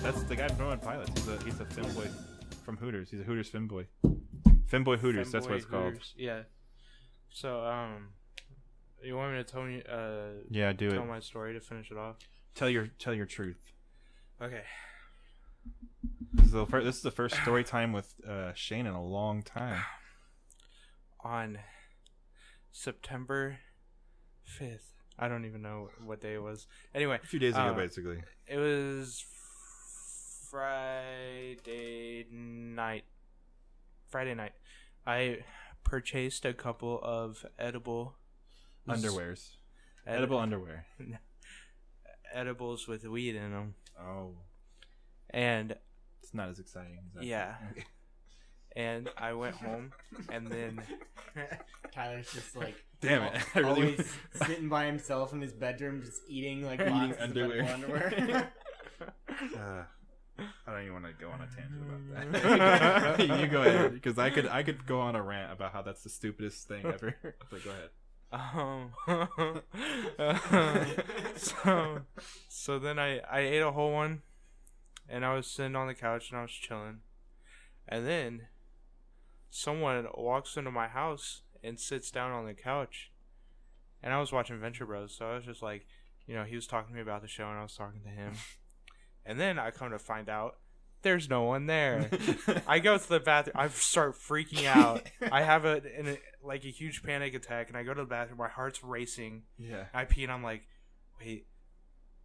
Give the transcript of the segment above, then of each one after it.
That's the guy from Pilots. He's a femboy from Hooters. He's a Hooters femboy. Femboy Hooters. That's what it's called. Yeah. So you want me to tell me? Yeah, do it. Tell my story to finish it off. Tell your truth. Okay. This is the first story time with Shane in a long time. On September 5th. I don't even know what day it was. Anyway. A few days ago, basically. It was Friday night. I purchased a couple of edible... Underwears. Edible underwear. Edibles with weed in them. Oh. And... It's not as exciting as that. Yeah. And I went home, and then... Tyler's just like... Damn it. Always sitting by himself in his bedroom, just eating like boxes underwear. of underwear. I don't even want to go on a tangent about that. You go ahead, because I could go on a rant about how that's the stupidest thing ever. But go ahead. So then I ate a whole one, and I was sitting on the couch and I was chilling, and then someone walks into my house and sits down on the couch, and I was watching Venture Bros, so I was just like, he was talking to me about the show and I was talking to him. And then I come to find out there's no one there. I go to the bathroom. I start freaking out. I have a huge panic attack, and I go to the bathroom. My heart's racing. Yeah. I pee, and I'm like, wait,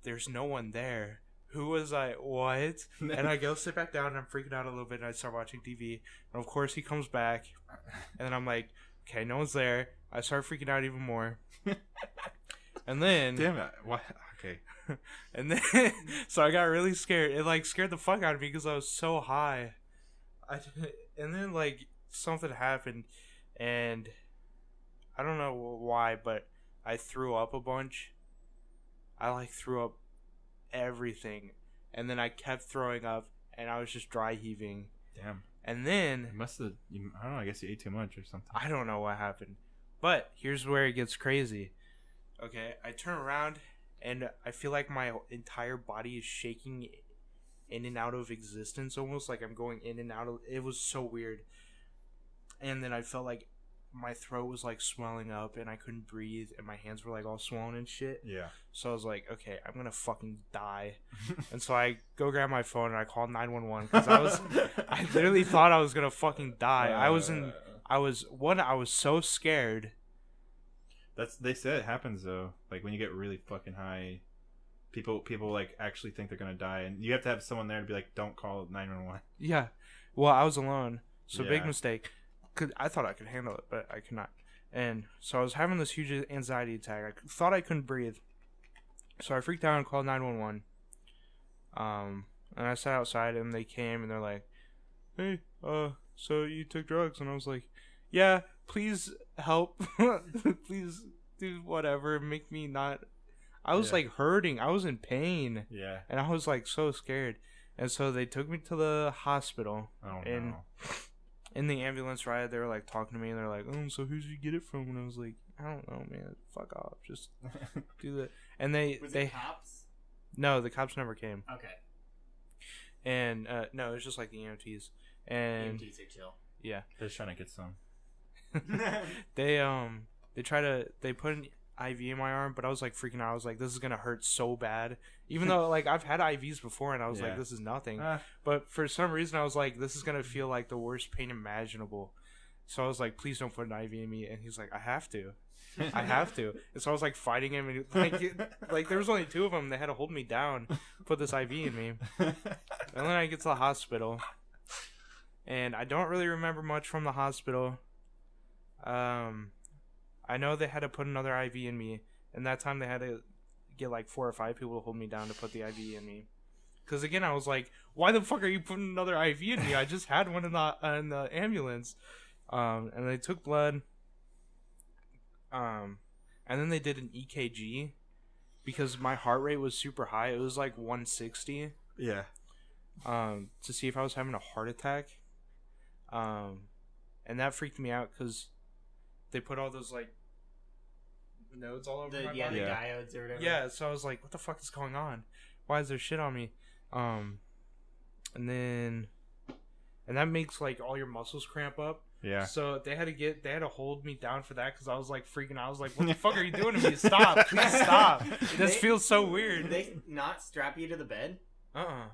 there's no one there. Who was I? What? And I go sit back down, and I'm freaking out a little bit, and I start watching TV. And, of course, he comes back, and then I'm like, okay, no one's there. I start freaking out even more. And then... Damn it. What? Okay. And then, so I got really scared. It scared the fuck out of me because I was so high. And then something happened, and I don't know why, but I threw up a bunch. I threw up everything, and then I kept throwing up, and I was just dry heaving. Damn. And then you must have. I don't know. I guess you ate too much or something. I don't know what happened, but here's where it gets crazy. Okay, I turn around, and I feel like my entire body is shaking in and out of existence, almost like I'm going in and out of... It was so weird. And then I felt like my throat was swelling up, and I couldn't breathe, and my hands were all swollen and shit. Yeah. So I was like, okay, I'm gonna fucking die. And so I go grab my phone and I call 911 because I literally thought I was gonna fucking die. I was so scared. They said it happens though. When you get really fucking high, people actually think they're gonna die, and you have to have someone there to be like, don't call 911. Yeah. Well, I was alone, so yeah. Big mistake. Cause I thought I could handle it, but I could not. And so I was having this huge anxiety attack. I thought I couldn't breathe, so I freaked out and called 911. And I sat outside, and they came, and they're like, "Hey, so you took drugs?" And I was like, "Yeah, please help. Please do whatever. Make me not." I was hurting. I was in pain. Yeah. And I was so scared. And so they took me to the hospital. Oh, and no. In the ambulance ride, they were talking to me, and they're like, "Oh, so who did you get it from?" And I was like, "I don't know, man. Fuck off. Just do that." And Was it cops? No, the cops never came. Okay. And no, it was just the EMTs. And EMTs are chill. Yeah. They're just trying to get some. They put an IV in my arm, but I was freaking out. I was like, this is gonna hurt so bad, even though I've had IVs before, and I was like, this is nothing. But for some reason I was like, this is gonna feel like the worst pain imaginable. So I was like, please don't put an IV in me. And he's like, I have to. And so I was fighting him, and there was only two of them. They had to hold me down, put this IV in me. And then I get to the hospital, and I don't really remember much from the hospital. I know they had to put another IV in me, and that time they had to get 4 or 5 people to hold me down to put the IV in me. Because again, I was like, why the fuck are you putting another IV in me? I just had one in the ambulance. And they took blood. And then they did an EKG because my heart rate was super high. It was 160. Yeah. To see if I was having a heart attack. And that freaked me out because they put all those nodes all over my body. The diodes or whatever. Yeah, so I was like, what the fuck is going on? Why is there shit on me? And that makes like all your muscles cramp up. Yeah. So they had to hold me down for that because I was like freaking out. I was like, what the fuck are you doing to me? Stop. Please stop. This feels so weird. Did they not strap you to the bed? Well,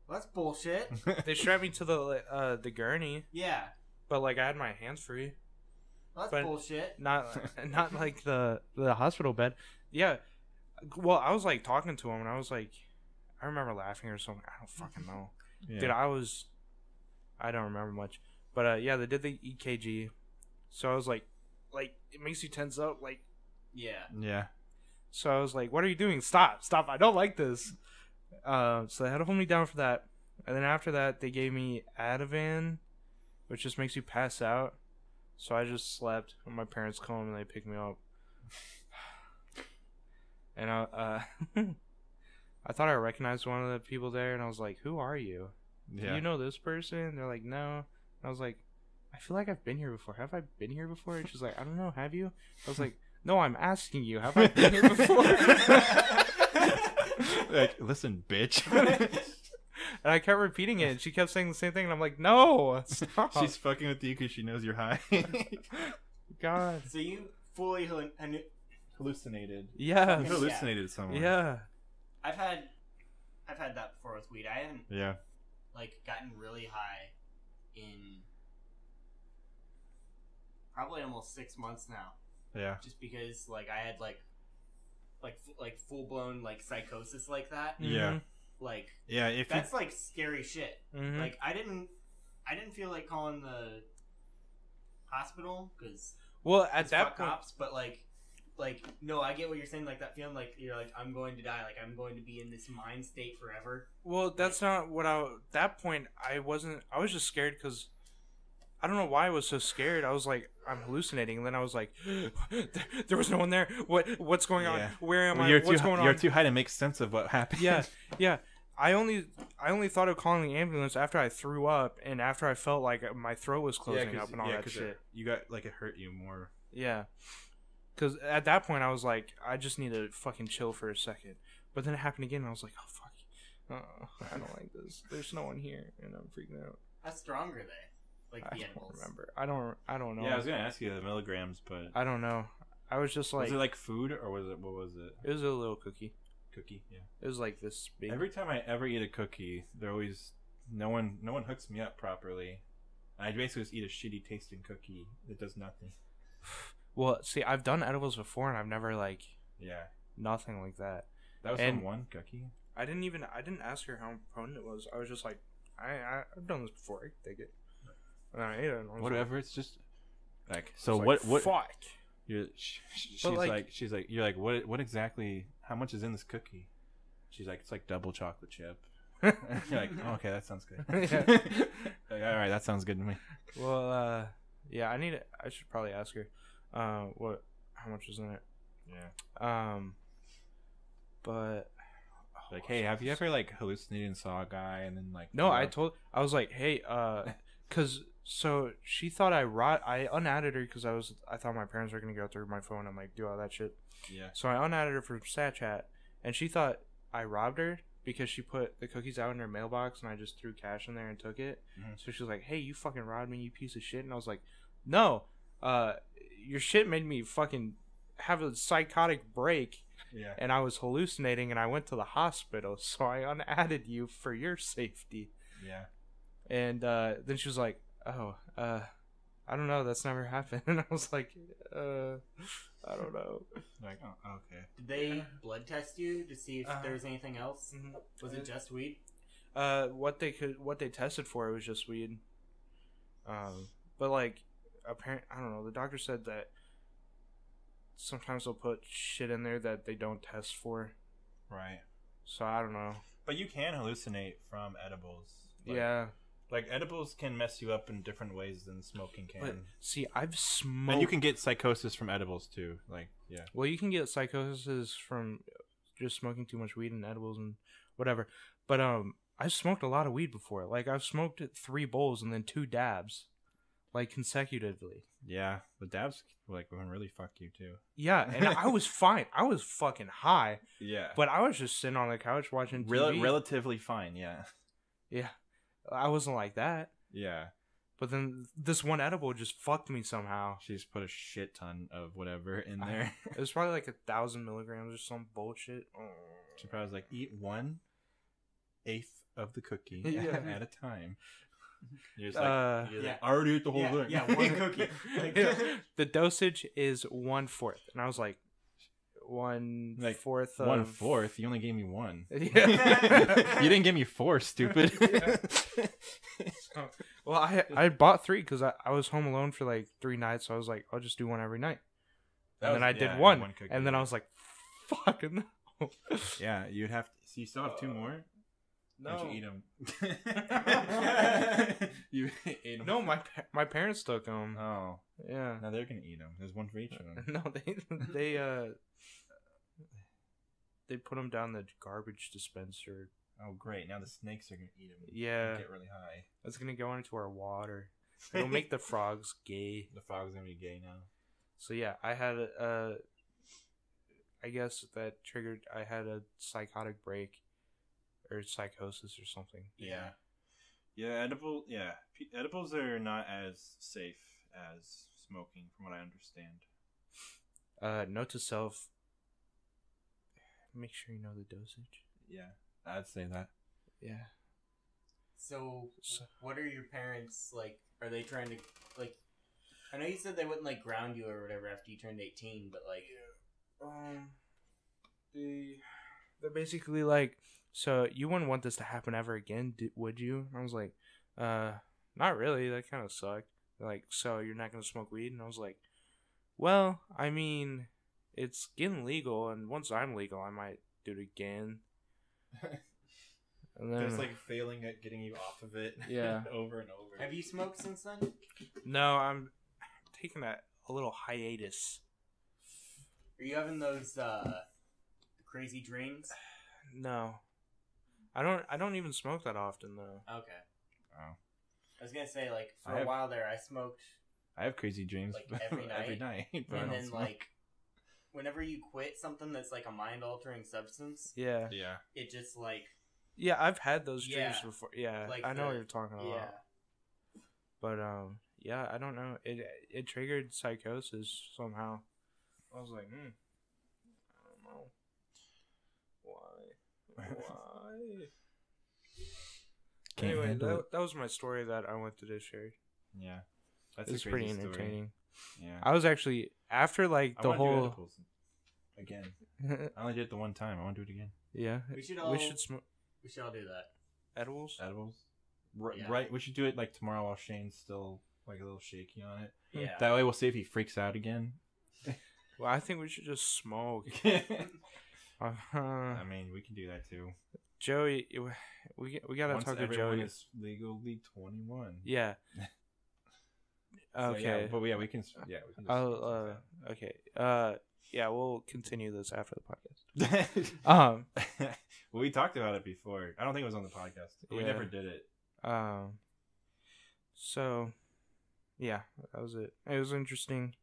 that's bullshit. They strapped me to the gurney. Yeah. But like I had my hands free. Well, that's bullshit. Not like the hospital bed. Yeah. Well, I was like talking to him and I was like, I remember laughing or something. I don't fucking know. Yeah. Dude, I don't remember much. But yeah, they did the EKG. So I was like it makes you tense up, like. Yeah. Yeah. So I was like, what are you doing? Stop. I don't like this. So they had to hold me down for that. And then after that, they gave me Ativan, which just makes you pass out. So I just slept. When my parents come and they pick me up. And I thought I recognized one of the people there, and I was like, who are you? Yeah. Do you know this person? They're like, no. And I was like, I feel like I've been here before. Have I been here before? And she's like, I don't know. Have you? I was like, no, I'm asking you. Have I been here before? Like, listen, bitch. And I kept repeating it, and she kept saying the same thing, and I'm like, no, stop. She's fucking with you because she knows you're high. God. So you fully hallucinated. Yeah. You hallucinated someone. Yeah. I've had that before with weed. I haven't like gotten really high in probably almost 6 months now. Yeah. Just because like I had like full blown like psychosis like that. Yeah. Like that's like scary shit. Mm-hmm. Like I didn't feel like calling the hospital because at that point, cops, but like no, I get what you're saying. Like that feeling like you're like I'm going to die. Like I'm going to be in this mind state forever. Well, that's not what that point I wasn't. I was just scared because I don't know why I was so scared. I was like, I'm hallucinating, and then I was like, there was no one there. What's going on? Where am I? What's going on? You're too high to make sense of what happened. Yeah. I only thought of calling the ambulance after I threw up and after I felt like my throat was closing up and all that shit. You got like it hurt you more. Yeah. Because at that point I was like, I just need to fucking chill for a second. But then it happened again and I was like, oh fuck. I don't like this. There's no one here and I'm freaking out. How strong are they? Like the edibles? I don't remember. I don't know. Yeah, I was gonna ask you the milligrams, but I don't know. I was just like, was it like food or what was it? It was a little cookie. Yeah. It was like this big. Every time I ever eat a cookie, no one hooks me up properly. I basically just eat a shitty tasting cookie that does nothing. Well, see, I've done edibles before and I've never nothing like that. That was from one cookie. I didn't ask her how potent it was. I was just like, I've done this before. I can take it. And I ate it. And I was whatever. Like, it's just like so. What? Fuck. She's like, you're like, what exactly? How much is in this cookie? She's like, it's like double chocolate chip. You're like, oh, okay, that sounds good. Like, all right, that sounds good to me. Well, yeah, I should probably ask her, how much is in it? Yeah. But like, hey, have you ever like hallucinated and saw a guy and then like? No, I was like, hey, cause. So she thought I unadded her because I thought my parents were gonna go through my phone and like do all that shit. Yeah. So I unadded her from Snapchat, and she thought I robbed her because she put the cookies out in her mailbox and I just threw cash in there and took it. Mm-hmm. So she was like, "Hey, you fucking robbed me, you piece of shit." And I was like, "No, your shit made me fucking have a psychotic break." Yeah. And I was hallucinating, and I went to the hospital, so I unadded you for your safety. Yeah. And then she was like, oh, I don't know. That's never happened. And I was like, I don't know. Like, oh, okay. Did they blood test you to see if there was anything else? Mm-hmm. Was it just weed? What they tested for it was just weed. But like, apparently, I don't know. The doctor said that sometimes they'll put shit in there that they don't test for. Right. So I don't know. But you can hallucinate from edibles. Yeah. Like, edibles can mess you up in different ways than smoking can. But, see, I've smoked... And you can get psychosis from edibles, too. Like, yeah. Well, you can get psychosis from just smoking too much weed and edibles and whatever. But, I've smoked a lot of weed before. Like, I've smoked 3 bowls and then 2 dabs. like consecutively. Yeah, the dabs like going really fuck you too. Yeah, and I was fine. I was fucking high. Yeah, but I was just sitting on the couch watching TV. Relatively fine. Yeah. Yeah, I wasn't like that. Yeah. But then this one edible just fucked me somehow. She just put a shit ton of whatever in there. It was probably like 1,000 milligrams or some bullshit. She probably was like, eat 1/8 of the cookie at a time. You're just like, I already ate the whole thing. Yeah, one cookie. The dosage is 1/4. And I was like, 1/4 of... 1/4? You only gave me 1. Yeah. You didn't give me 4, stupid. Well, I bought 3 because I was home alone for like 3 nights. So I was like, I'll just do one every night. And then I did one cookie, and then I was like, fucking no. Yeah, you'd have to... So you still have 2 more? No. You eat them? You ate them? No, my parents took them. Oh. Yeah. Now they're going to eat them. There's one for each of them. No, they put them down the garbage dispenser. Oh, great. Now the snakes are going to eat them. Yeah. Get really high. It's going to go into our water. It'll make the frogs gay. The frogs going to be gay now. So, yeah, I had I guess that triggered, I had a psychotic break. Or psychosis or something. Yeah. Yeah, edibles are not as safe as smoking, from what I understand. Note to self, make sure you know the dosage. Yeah, I'd say that. Yeah. So, what are your parents, like, are they trying to, like, I know you said they wouldn't, like, ground you or whatever after you turned 18, but, like... They're basically like, so you wouldn't want this to happen ever again, would you? And I was like, not really. That kind of sucked. They're like, so you're not going to smoke weed? And I was like, well, I mean, it's getting legal, and once I'm legal, I might do it again. And then, just like failing at getting you off of it. Yeah. Over and over. Have you smoked since then? No, I'm taking a little hiatus. Are you having those crazy dreams? No. I don't even smoke that often though. Okay. Oh. I was gonna say, like, for a while there I smoked. I have crazy dreams like every night. Every night. But and then like whenever you quit something that's like a mind altering substance. Yeah. Yeah. It just like yeah, I've had those dreams before. Yeah. Like I know what you're talking about. Yeah. But yeah, I don't know. It triggered psychosis somehow. I was like, I don't know. Why? Anyway, that was my story that I wanted to share. Yeah. It's pretty entertaining. Yeah. I was actually, after like the whole... Again. I only did it the one time. I want to do it again. Yeah. We should all do that. Edibles? Right. We should do it like tomorrow while Shane's still like a little shaky on it. Yeah. That way we'll see if he freaks out again. Well, I think we should just smoke. I mean, we can do that too. Joey, we gotta talk to Joey. Is legally 21. Yeah. Okay. So, yeah, but we can. Yeah, we can. Okay. Yeah, we'll continue this after the podcast. Well, we talked about it before. I don't think it was on the podcast. But we never did it. So, yeah, that was it. It was interesting.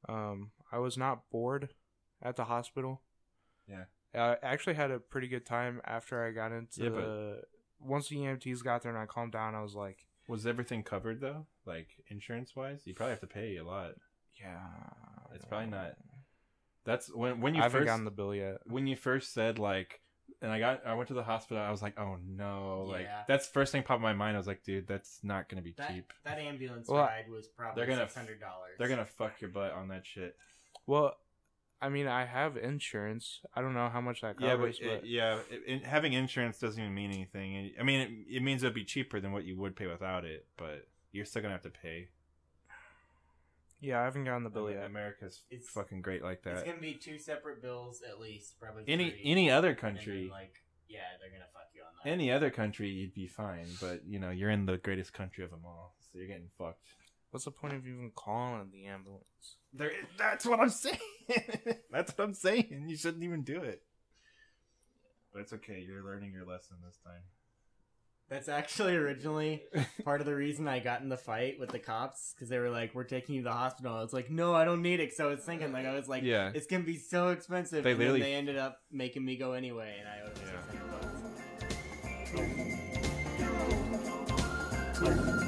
I was not bored at the hospital. Yeah. I actually had a pretty good time after I got into once the EMTs got there and I calmed down, I was like... Was everything covered, though? Like, insurance-wise? You probably have to pay a lot. Yeah. It's probably not... That's when you I haven't gotten the bill yet. When you first said, like... And I went to the hospital, I was like, oh, no. Yeah. Like, that's the first thing popped in my mind. I was like, dude, that's not going to be cheap. That ambulance ride was probably $600. They're going to fuck your butt on that shit. Well... I mean, I have insurance. I don't know how much that covers. Having insurance doesn't even mean anything. I mean, it means it'll be cheaper than what you would pay without it, but you're still gonna have to pay. Yeah, I haven't gotten the bill yet. America's fucking great like that. It's gonna be 2 separate bills at least, probably 3. Any other country, they're gonna fuck you on that. Any other country, you'd be fine, but you're in the greatest country of them all, so you're getting fucked. What's the point of even calling the ambulance? That's what I'm saying. That's what I'm saying. You shouldn't even do it. But it's okay. You're learning your lesson this time. That's actually originally part of the reason I got in the fight with the cops, because they were like, "We're taking you to the hospital." I was like, "No, I don't need it." So I was thinking, like, I was like, yeah, it's gonna be so expensive. They and literally then they ended up making me go anyway, and I owed them $600.